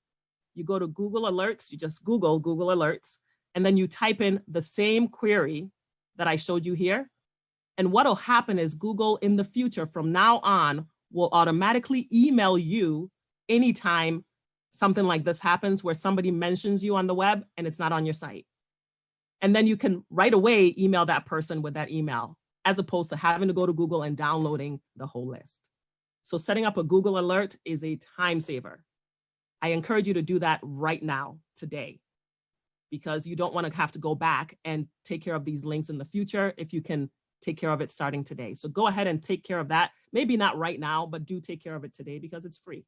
You go to Google Alerts, you just Google Google Alerts, and then you type in the same query that I showed you here. And what'll happen is Google in the future, from now on, will automatically email you anytime something like this happens where somebody mentions you on the web and it's not on your site. And then you can right away email that person with that email, as opposed to having to go to Google and downloading the whole list. So setting up a Google alert is a time saver. I encourage you to do that right now, today, because you don't want to have to go back and take care of these links in the future if you can take care of it starting today. So go ahead and take care of that. Maybe not right now, but do take care of it today because it's free.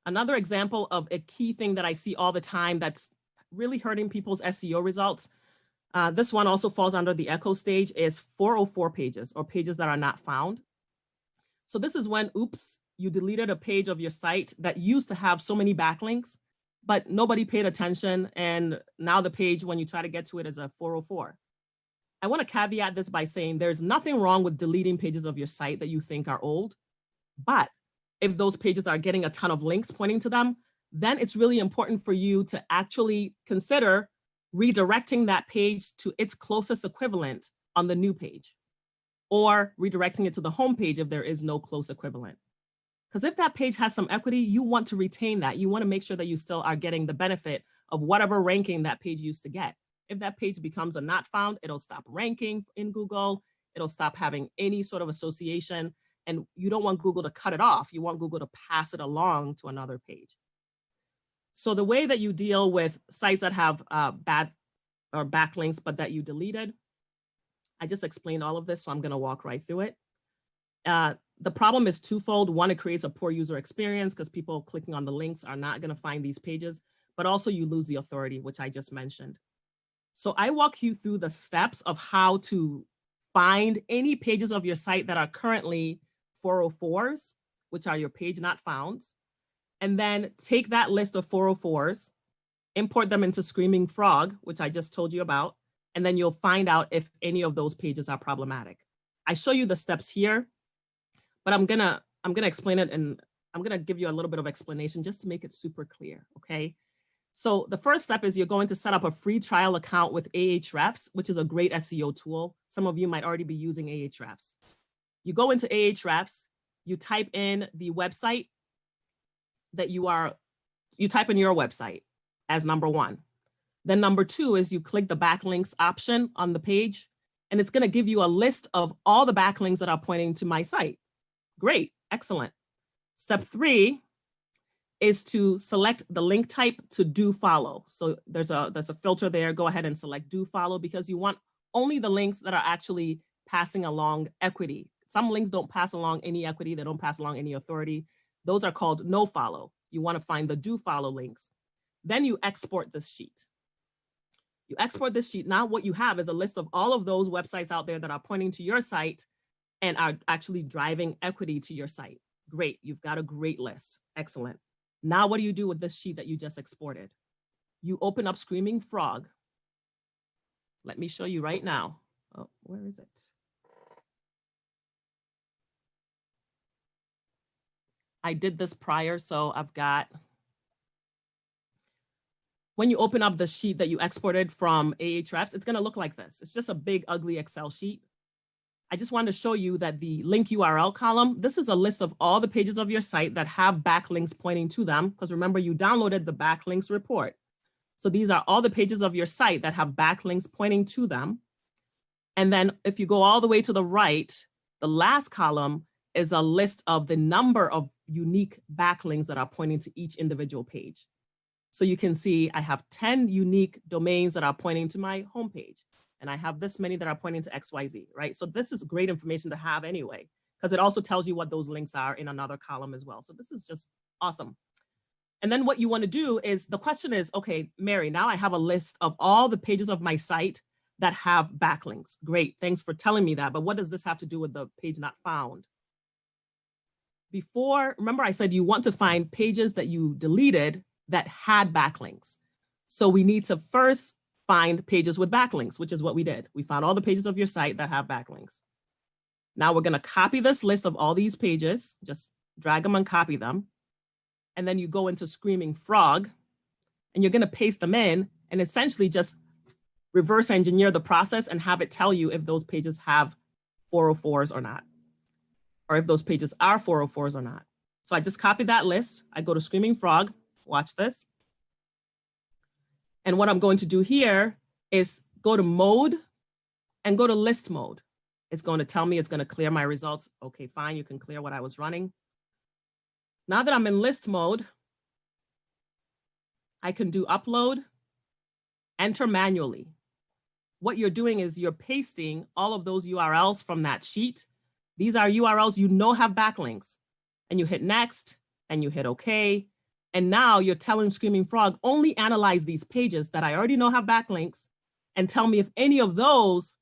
Another example of a key thing that I see all the time that's really hurting people's SEO results, this one also falls under the echo stage, is 404 pages, or pages that are not found. So this is when, oops, you deleted a page of your site that used to have so many backlinks, but nobody paid attention. And now the page, when you try to get to it, is a 404. I want to caveat this by saying there's nothing wrong with deleting pages of your site that you think are old, but if those pages are getting a ton of links pointing to them, then it's really important for you to actually consider redirecting that page to its closest equivalent on the new page, or redirecting it to the home page if there is no close equivalent. Because if that page has some equity, you want to retain that. You want to make sure that you still are getting the benefit of whatever ranking that page used to get. If that page becomes a not found, it'll stop ranking in Google. It'll stop having any sort of association. And you don't want Google to cut it off. You want Google to pass it along to another page. So the way that you deal with sites that have bad or backlinks, but that you deleted, I just explained all of this, so I'm going to walk right through it. The problem is twofold. One, it creates a poor user experience because people clicking on the links are not going to find these pages, but also you lose the authority, which I just mentioned. So I walk you through the steps of how to find any pages of your site that are currently 404s, which are your page not founds, and then take that list of 404s, import them into Screaming Frog, which I just told you about, and then you'll find out if any of those pages are problematic. I show you the steps here, but I'm gonna explain it, and I'm gonna give you a little bit of explanation just to make it super clear, okay? So the first step is you're going to set up a free trial account with Ahrefs, which is a great SEO tool. Some of you might already be using Ahrefs. You go into Ahrefs, you type in the website that you type in your website as number one. Then number two is you click the backlinks option on the page, and it's gonna give you a list of all the backlinks that are pointing to my site. Great, excellent. Step three is to select the link type to do follow. So there's a filter there. Go ahead and select do follow because you want only the links that are actually passing along equity. Some links don't pass along any equity. They don't pass along any authority. Those are called no follow. You want to find the do follow links. Then you export this sheet. You export this sheet. Now what you have is a list of all of those websites out there that are pointing to your site and are actually driving equity to your site. Great, you've got a great list. Excellent. Now what do you do with this sheet that you just exported? You open up Screaming Frog. Let me show you right now. Oh, where is it? I did this prior, so I've got, when you open up the sheet that you exported from Ahrefs, it's gonna look like this. It's just a big, ugly Excel sheet. I just wanted to show you that the link URL column, this is a list of all the pages of your site that have backlinks pointing to them, because remember you downloaded the backlinks report. So these are all the pages of your site that have backlinks pointing to them. And then if you go all the way to the right, the last column is a list of the number of unique backlinks that are pointing to each individual page. So you can see I have 10 unique domains that are pointing to my homepage. And I have this many that are pointing to XYZ, right? So this is great information to have anyway, because it also tells you what those links are in another column as well. So this is just awesome. And then what you want to do is, the question is, okay, Mary, now I have a list of all the pages of my site that have backlinks. Great, thanks for telling me that. But what does this have to do with the page not found? Before, remember I said you want to find pages that you deleted that had backlinks. So we need to first find pages with backlinks, which is what we did. We found all the pages of your site that have backlinks. Now we're gonna copy this list of all these pages, just drag them and copy them. And then you go into Screaming Frog and you're gonna paste them in and essentially just reverse engineer the process and have it tell you if those pages have 404s or not, or if those pages are 404s or not. So I just copied that list. I go to Screaming Frog, watch this. And what I'm going to do here is go to mode and go to list mode. It's going to tell me it's going to clear my results. Okay, fine, you can clear what I was running. Now that I'm in list mode, I can do upload, enter manually. What you're doing is you're pasting all of those URLs from that sheet. These are URLs you know have backlinks. And you hit next, and you hit okay. And now you're telling Screaming Frog, only analyze these pages that I already know have backlinks and tell me if any of those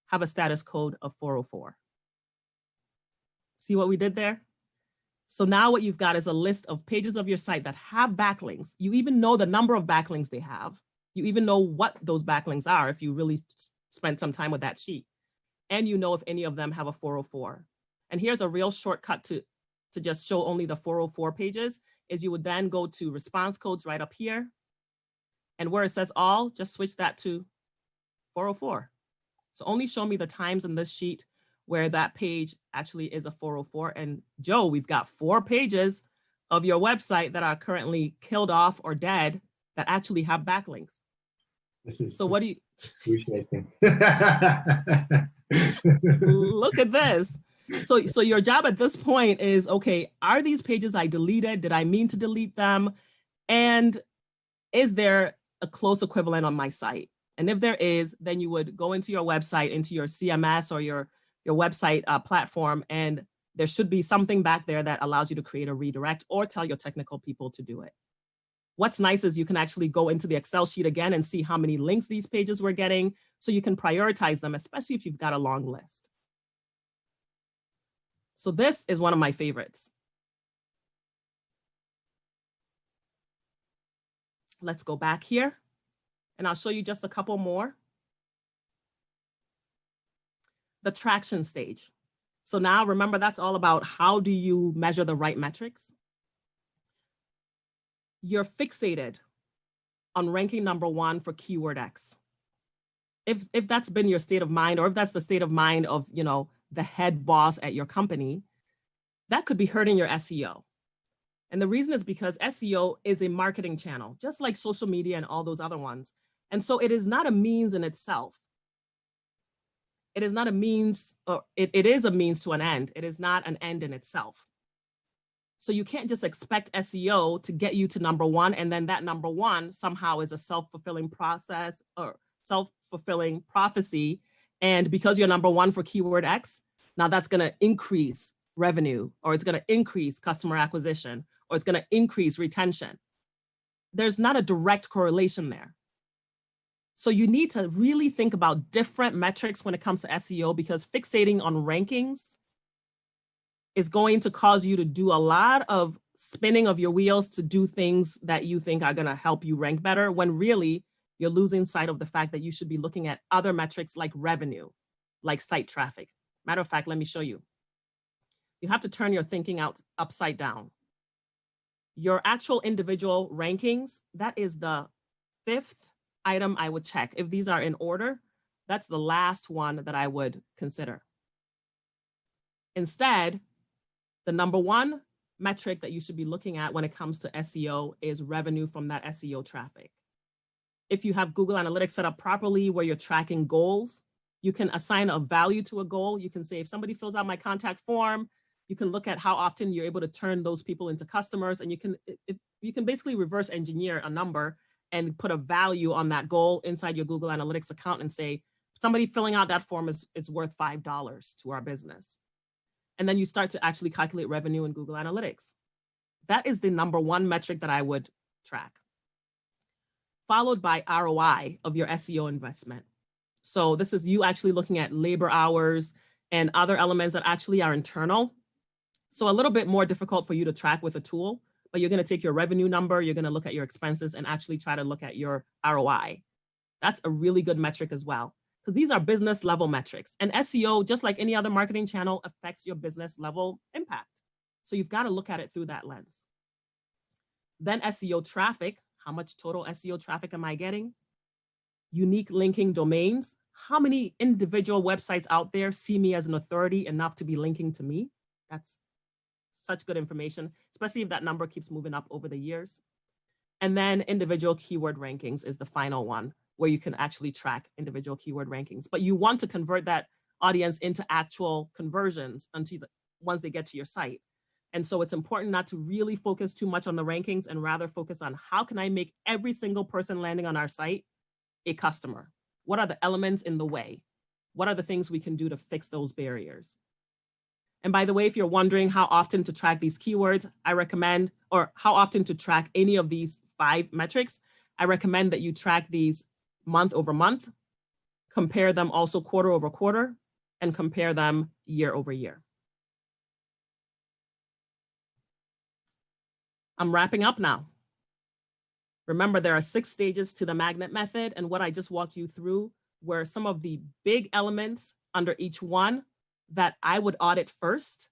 have a status code of 404. See what we did there? So now what you've got is a list of pages of your site that have backlinks. You even know the number of backlinks they have. You even know what those backlinks are if you really spent some time with that sheet. And you know if any of them have a 404. And here's a real shortcut to just show only the 404 pages, is you would then go to response codes right up here. And where it says all, just switch that to 404. So only show me the times in this sheet where that page actually is a 404. And Joe, we've got 4 pages of your website that are currently killed off or dead that actually have backlinks. This is so what do you excruciating. look at this? So your job at this point is, okay, are these pages I deleted? Did I mean to delete them? And is there a close equivalent on my site? And if there is, then you would go into your website, into your CMS or your website platform, and there should be something back there that allows you to create a redirect or tell your technical people to do it. What's nice is you can actually go into the Excel sheet again and see how many links these pages were getting, so you can prioritize them, especially if you've got a long list. So this is one of my favorites. Let's go back here, and I'll show you just a couple more. The traction stage. So now remember, that's all about how do you measure the right metrics. You're fixated on ranking #1 for keyword X. If that's been your state of mind, or if that's the state of mind of, you know, the head boss at your company, that could be hurting your SEO. And the reason is because SEO is a marketing channel, just like social media and all those other ones. And so it is not a means in itself. It is not a means, or it is a means to an end. It is not an end in itself. So you can't just expect SEO to get you to #1, and then that #1 somehow is a self-fulfilling process or self-fulfilling prophecy. And because you're #1 for keyword X, now that's going to increase revenue, or it's going to increase customer acquisition, or it's going to increase retention. There's not a direct correlation there. So you need to really think about different metrics when it comes to SEO, because fixating on rankings is going to cause you to do a lot of spinning of your wheels to do things that you think are going to help you rank better, when really you're losing sight of the fact that you should be looking at other metrics like revenue, like site traffic. Matter of fact, let me show you. You have to turn your thinking upside down. Your actual individual rankings, that is the 5th item I would check. If these are in order, that's the last one that I would consider. Instead, the #1 metric that you should be looking at when it comes to SEO is revenue from that SEO traffic. If you have Google Analytics set up properly where you're tracking goals, you can assign a value to a goal. You can say, if somebody fills out my contact form, you can look at how often you're able to turn those people into customers, and you can basically reverse engineer a number and put a value on that goal inside your Google Analytics account and say, somebody filling out that form is worth $5 to our business. And then you start to actually calculate revenue in Google Analytics. That is the #1 metric that I would track, followed by ROI of your SEO investment. So this is you actually looking at labor hours and other elements that actually are internal. So a little bit more difficult for you to track with a tool, but you're going to take your revenue number, you're going to look at your expenses, and actually try to look at your ROI. That's a really good metric as well, because these are business level metrics. And SEO, just like any other marketing channel, affects your business level impact. So you've got to look at it through that lens. Then SEO traffic, how much total SEO traffic am I getting? Unique linking domains, how many individual websites out there see me as an authority enough to be linking to me? That's such good information, especially if that number keeps moving up over the years. And then individual keyword rankings is the final one, where you can actually track individual keyword rankings. But you want to convert that audience into actual conversions once they get to your site. And so it's important not to really focus too much on the rankings, and rather focus on how can I make every single person landing on our site a customer? What are the elements in the way? What are the things we can do to fix those barriers? And by the way, if you're wondering how often to track these keywords, I recommend, or how often to track any of these 5 metrics, I recommend that you track these month over month, compare them also quarter over quarter, and compare them year over year. I'm wrapping up now. Remember, there are 6 stages to the magnet method, and what I just walked you through were some of the big elements under each one that I would audit first,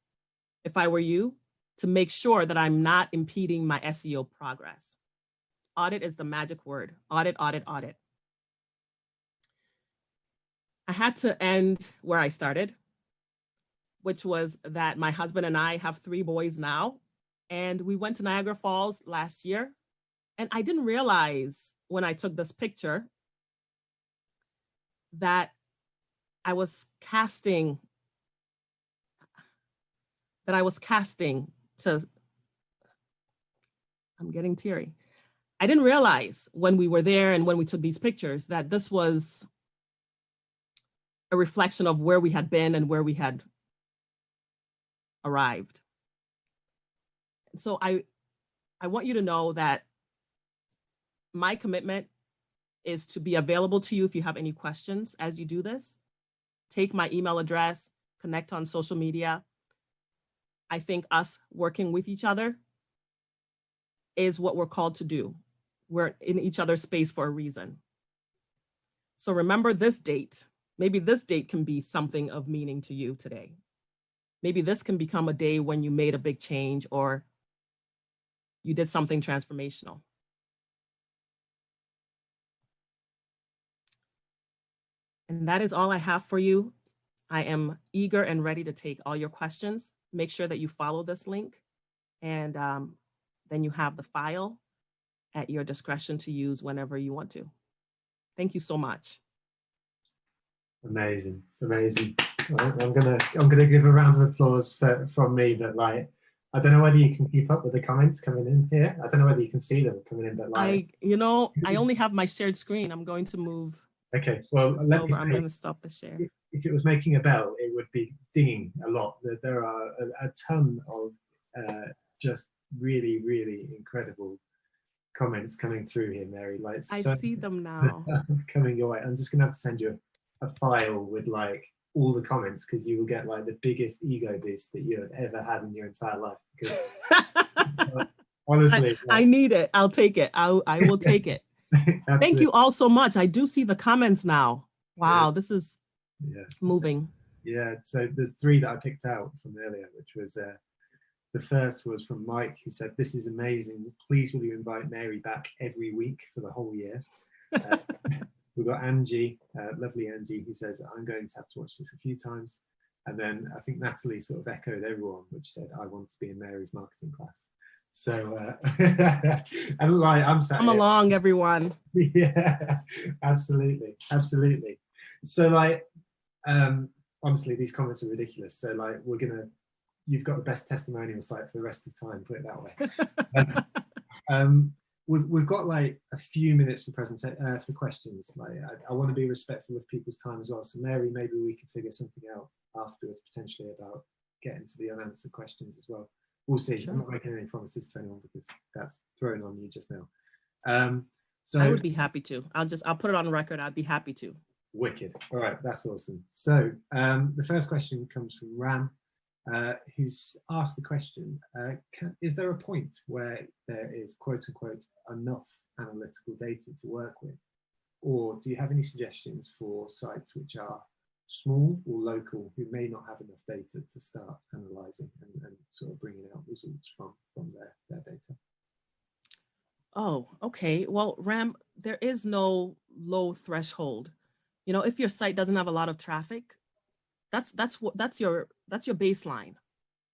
if I were you, to make sure that I'm not impeding my SEO progress. Audit is the magic word. Audit, audit, audit. I had to end where I started, which was that my husband and I have 3 boys now, and we went to Niagara Falls last year. And I didn't realize when I took this picture that I was casting to, I'm getting teary. I didn't realize when we were there and when we took these pictures that this was a reflection of where we had been and where we had arrived. So I want you to know that my commitment is to be available to you if you have any questions as you do this. Take my email address, connect on social media. I think us working with each other is what we're called to do. We're in each other's space for a reason. So remember this date. Maybe this date can be something of meaning to you today. Maybe this can become a day when you made a big change or you did something transformational. And that is all I have for you. I am eager and ready to take all your questions. Make sure that you follow this link, and then you have the file at your discretion to use whenever you want to. Thank you so much. Amazing, amazing. I'm gonna give a round of applause from me, but like, I don't know whether you can keep up with the comments coming in here. I don't know whether you can see them coming in, but like, I only have my shared screen. I'm going to move. Okay, well, let me say, I'm going to stop the share. If it was making a bell, it would be dinging a lot. There are a ton of just really, really incredible comments coming through here, Mary. Like, I see them now. Coming your way. I'm just gonna have to send you a file with like all the comments, because you will get like the biggest ego boost that you have ever had in your entire life. Because honestly, I need it. I'll take it. I will take it. Thank you all so much. I do see the comments now. Wow, this is moving. Yeah, so there's 3 that I picked out from earlier, which was the first was from Mike, who said, "This is amazing. Please will you invite Mary back every week for the whole year?" We've got Angie, lovely Angie, who says, "I'm going to have to watch this a few times." And then I think Natalie sort of echoed everyone, which said, "I want to be in Mary's marketing class." So, and like, I'm sat Come here. along, everyone. Yeah, absolutely, absolutely. So like, honestly, these comments are ridiculous. So like, you've got the best testimonial site for the rest of time, put it that way. We've got like a few minutes for questions. Like, I want to be respectful of people's time as well. So Mary, maybe we can figure something out afterwards, potentially, about getting to the unanswered questions as well. We'll see. Sure. I'm not making any promises to anyone because that's thrown on you just now. So I would be happy to. I'll put it on record. I'd be happy to. Wicked. All right, that's awesome. So the first question comes from Ram, who's asked the question, is there a point where there is quote unquote enough analytical data to work with? Or do you have any suggestions for sites which are small or local who may not have enough data to start analyzing and sort of bringing out results from their data? Oh, okay. Well, Ram, there is no low threshold. You know, if your site doesn't have a lot of traffic, that's your baseline.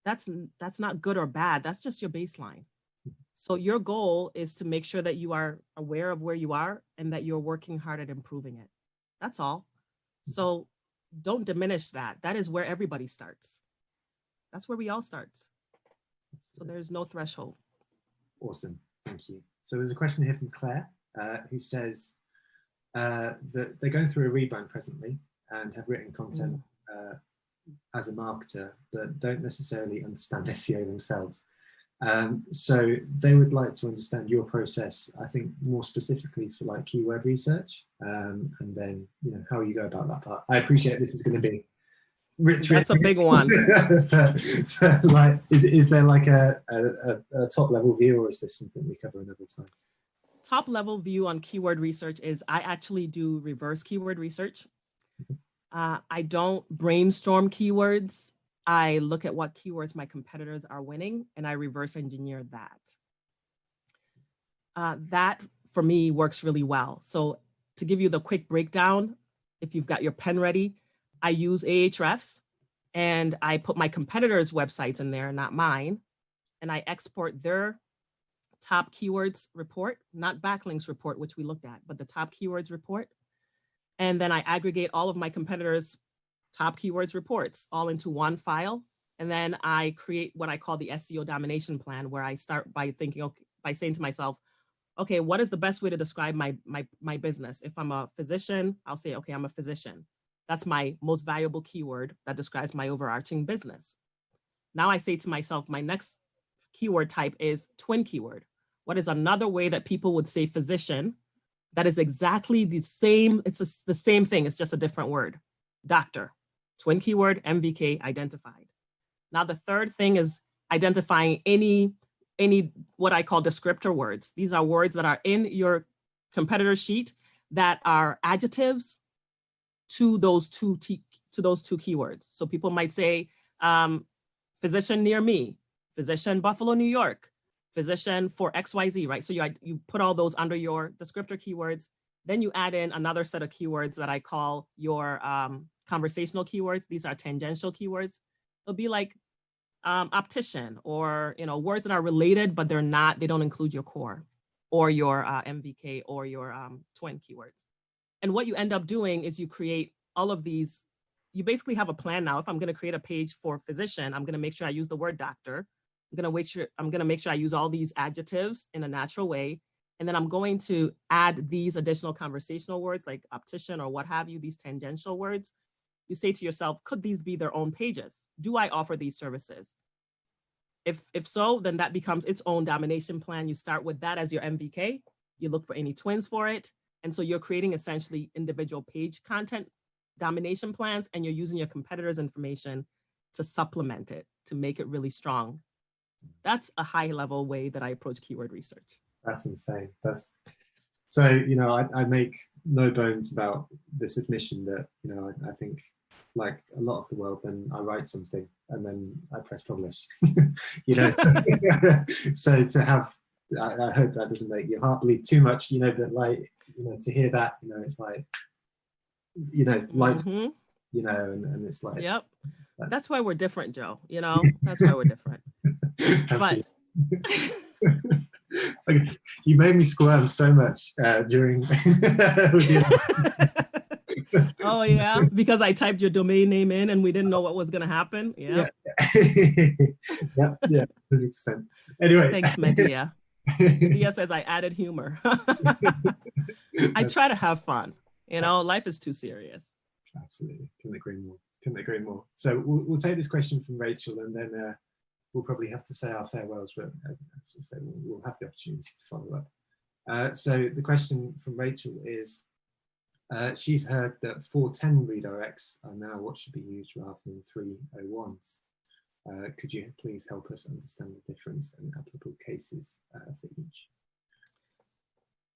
That's not good or bad. That's just your baseline. So your goal is to make sure that you are aware of where you are and that you're working hard at improving it. That's all. So don't diminish that. That is where everybody starts. That's where we all start. So there's no threshold. Awesome. Thank you. So there's a question here from Claire, who says that they're going through a rebrand presently and have written content as a marketer, but don't necessarily understand SEO themselves. So they would like to understand your process, I think more specifically for like keyword research, and then, you know, how you go about that part. I appreciate this is going to be rich. That's a big one. Like, is there like a top level view, or is this something we cover another time? Top level view on keyword research is I actually do reverse keyword research. I don't brainstorm keywords. I look at what keywords my competitors are winning and I reverse engineer that. that for me works really well. So to give you the quick breakdown, if you've got your pen ready, I use Ahrefs and I put my competitors' websites in there, not mine, and I export their top keywords report, not backlinks report, which we looked at, but the top keywords report. And then I aggregate all of my competitors' top keywords reports all into one file. And then I create what I call the SEO domination plan, where I start by thinking, okay, by saying to myself, okay, what is the best way to describe my business? If I'm a physician, I'll say, okay, I'm a physician. That's my most valuable keyword that describes my overarching business. Now I say to myself, my next keyword type is twin keyword. What is another way that people would say physician that is exactly the same? It's the same thing. It's just a different word. Doctor, twin keyword, MVK identified. Now the third thing is identifying any what I call descriptor words. These are words that are in your competitor sheet that are adjectives to those two keywords. So people might say physician near me, physician Buffalo, New York, physician for XYZ, right? So you put all those under your descriptor keywords. Then you add in another set of keywords that I call your conversational keywords. These are tangential keywords. It'll be like optician, or words that are related, but they don't include your core or your MVK or your twin keywords. And what you end up doing is you create all of these. You basically have a plan now. If I'm going to create a page for physician, I'm going to make sure I use the word doctor. I'm going to make sure I use all these adjectives in a natural way. And then I'm going to add these additional conversational words like optician or what have you, these tangential words. You say to yourself, could these be their own pages? Do I offer these services? If so, then that becomes its own domination plan. You start with that as your MVK. You look for any twins for it. And so you're creating essentially individual page content domination plans, and you're using your competitors' information to supplement it, to make it really strong. That's a high level way that I approach keyword research. That's insane. So, I make no bones about this admission that, I think like a lot of the world, then I write something and then I press publish, so to have, I hope that doesn't make your heart bleed too much, but like, to hear that, it's like, and it's like, yep. That's why we're different, Joe. That's why we're different. But you made me squirm so much during. Oh yeah, because I typed your domain name in and we didn't know what was going to happen. Yeah. Yeah, 100%. Anyway, thanks, Medea. Medea says I added humor. I try to have fun. Life is too serious. Absolutely, couldn't agree more. So we'll take this question from Rachel, and then we'll probably have to say our farewells, but as we say, we'll have the opportunity to follow up. So the question from Rachel is, she's heard that 410 redirects are now what should be used rather than 301s. Could you please help us understand the difference and applicable cases for each?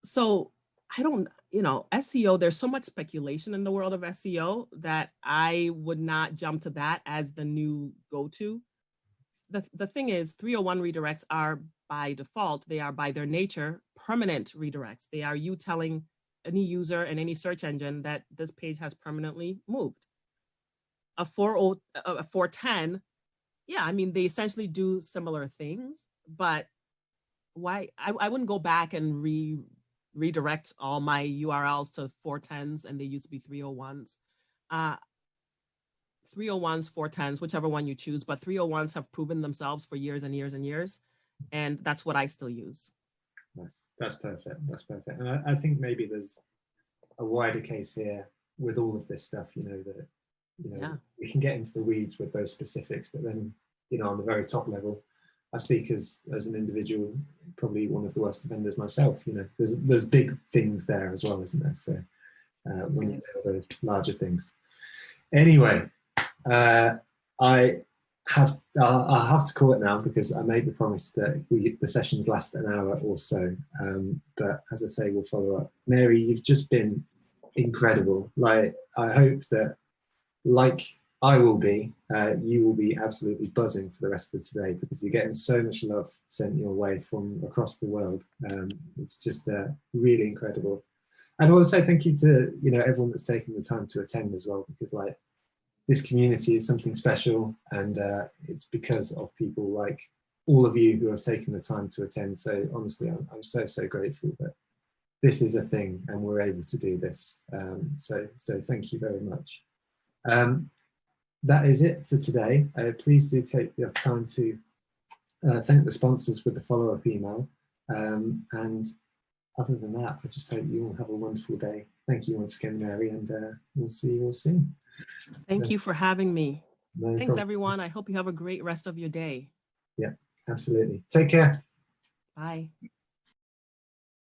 So I don't, SEO, there's so much speculation in the world of SEO that I would not jump to that as the new go-to. The thing is, 301 redirects are by default, they are by their nature permanent redirects. They are you telling any user and any search engine that this page has permanently moved. A 410, yeah, they essentially do similar things, but why? I wouldn't go back and redirect all my URLs to 410s and they used to be 301s. 301s, 410s, whichever one you choose, but 301s have proven themselves for years and years and years. And that's what I still use. Nice. That's perfect. And I think maybe there's a wider case here with all of this stuff, that, we can get into the weeds with those specifics, but then, on the very top level, I speak as an individual, probably one of the worst offenders myself, there's big things there as well, isn't there? So when you know the larger things. Anyway, I'll have to call it now because I made the promise that the sessions last an hour or so. But as I say, we'll follow up. Mary, you've just been incredible. Like, I hope that, like I will be. You will be absolutely buzzing for the rest of today because you're getting so much love sent your way from across the world. It's just really incredible. And I want to say thank you to everyone that's taken the time to attend as well, because like this community is something special, and it's because of people like all of you who have taken the time to attend. So honestly, I'm so grateful that this is a thing and we're able to do this. So thank you very much. That is it for today. Please do take the time to thank the sponsors with the follow-up email. And other than that, I just hope you all have a wonderful day. Thank you once again, Mary, and we'll see you all soon. Thank you for having me. No Thanks, problem. everyone. I hope you have a great rest of your day. Yeah, absolutely. Take care. Bye.